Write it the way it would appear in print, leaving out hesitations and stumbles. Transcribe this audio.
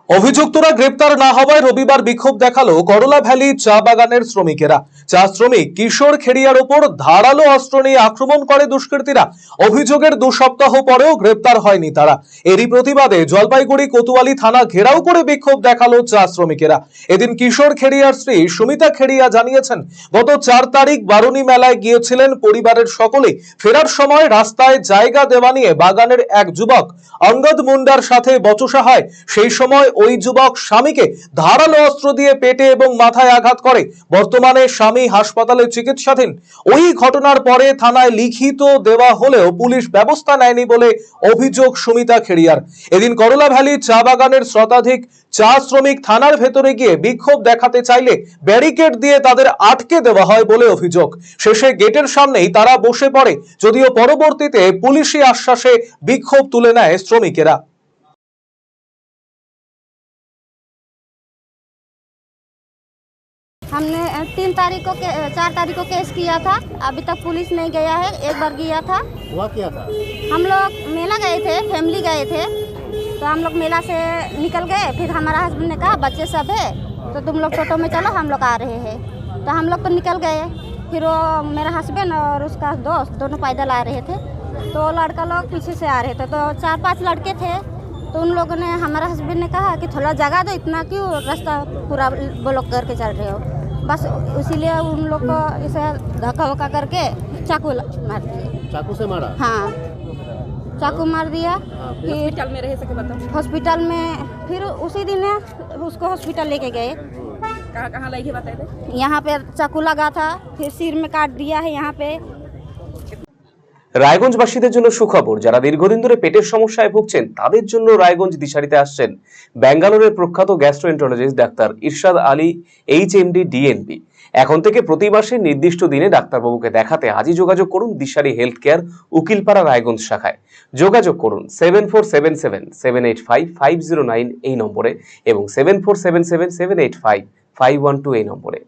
অভিযুক্তরা গ্রেপ্তার না হওয়ায় রবিবার বিক্ষোভ দেখালো করলা ভ্যালি চা বাগানের শ্রমিকেরা। চা শ্রমিক কিশোর খেড়িয়ার ওপর ধারালো অস্ত্র নিয়ে আক্রমণ করে দুষ্কৃতীরা। অভিযোগের 2 সপ্তাহ পরেও গ্রেপ্তার হয়নি তারা। এরই প্রতিবাদে জলপাইগুড়ি কোতোয়ালি থানা ঘেরাও করে বিক্ষোভ দেখালো চা শ্রমিকেরা। এদিন কিশোর খেড়িয়ার স্ত্রী সুমিতা খেড়িয়া জানিয়েছেন, গত 4 তারিখ বারুনি মেলায় গিয়েছিলেন পরিবারের সকলে। ফেরার সময় রাস্তায় জায়গা দেওয়া নিয়ে বাগানের এক যুবক অঙ্গদ মুন্ডার সাথে বচসা হয়। সেই সময় ওই যুবক স্বামীকে ধারালো অস্ত্র দিয়ে পেটে এবং মাথায় আঘাত করে। বর্তমানে স্বামী হাসপাতালে চিকিৎসাধীন। ওই ঘটনার পরে থানায় লিখিত দেওয়া হলেও পুলিশ ব্যবস্থা নেয়নি বলে অভিযোগ সুমিতা খেড়িয়ার। এদিন করলা ভ্যালি চা বাগানের শতাধিক চা শ্রমিক থানার ভেতরে গিয়ে বিক্ষোভ দেখাতে চাইলে ব্যারিকেড দিয়ে তাদের আটকে দেওয়া হয় বলে অভিযোগ। শেষে গেটের সামনেই তারা বসে পড়ে, যদিও পরবর্তীতে পুলিশি আশ্বাসে বিক্ষোভ তুলে নেয় শ্রমিকেরা। हमने 3 तारीख को 4 तारीख को केस किया था, अभी तक पुलिस नहीं गया है। एक बार गया था। हुआ क्या था? हम लोग मेला गए थे, फैमिली गए थे, तो हम लोग मेला से निकल गए। फिर हमारा हस्बैंड ने कहा बच्चे सब है तो तुम लोग टोटो में चलो, हम लोग आ रहे हैं। तो हम लोग तो निकल गए। फिर वो मेरा हस्बैंड और उसका दोस्त दोनों पैदल आ रहे थे, तो लड़का लोग पीछे से आ रहे थे। तो 4-5 लड़के थे, तो उन लोगों ने, हमारा हस्बैंड ने कहा कि थोड़ा जगह दो, इतना क्यों रास्ता पूरा ब्लॉक करके चल रहे हो। बस इसीलिए उन लोग को इसे धक्का वक्का करके चाकू मार दिया। चाकू से मारा? हाँ, चाकू मार दिया। फिर हॉस्पिटल में रहे सके बताओ। हॉस्पिटल में फिर उसी दिन उसको हॉस्पिटल लेके गए। कहाँ कहाँ लगी बताए थे? यहाँ पे चाकू लगा था, फिर सिर में काट दिया है यहाँ पे। রায়গঞ্জবাসীদের জন্য সুখবর, যারা দীর্ঘদিন ধরে পেটের সমস্যায় ভুগছেন তাদের জন্য রায়গঞ্জ দিশারিতে আসছেন ব্যাঙ্গালোরের প্রখ্যাত গ্যাস্ট্রোএন্টারোলজিস্ট ডাক্তার ইরশাদ আলী এইচএমডি ডিএনবি। এখন থেকে প্রতি মাসে নির্দিষ্ট দিনে ডাক্তারবাবুকে দেখাতে আজই যোগাযোগ করুন দিশারি হেলথ কেয়ার উকিলপাড়া রায়গঞ্জ শাখায়। যোগাযোগ করুন 7477785509 এই নম্বরে এবং 7477785512 এই নম্বরে।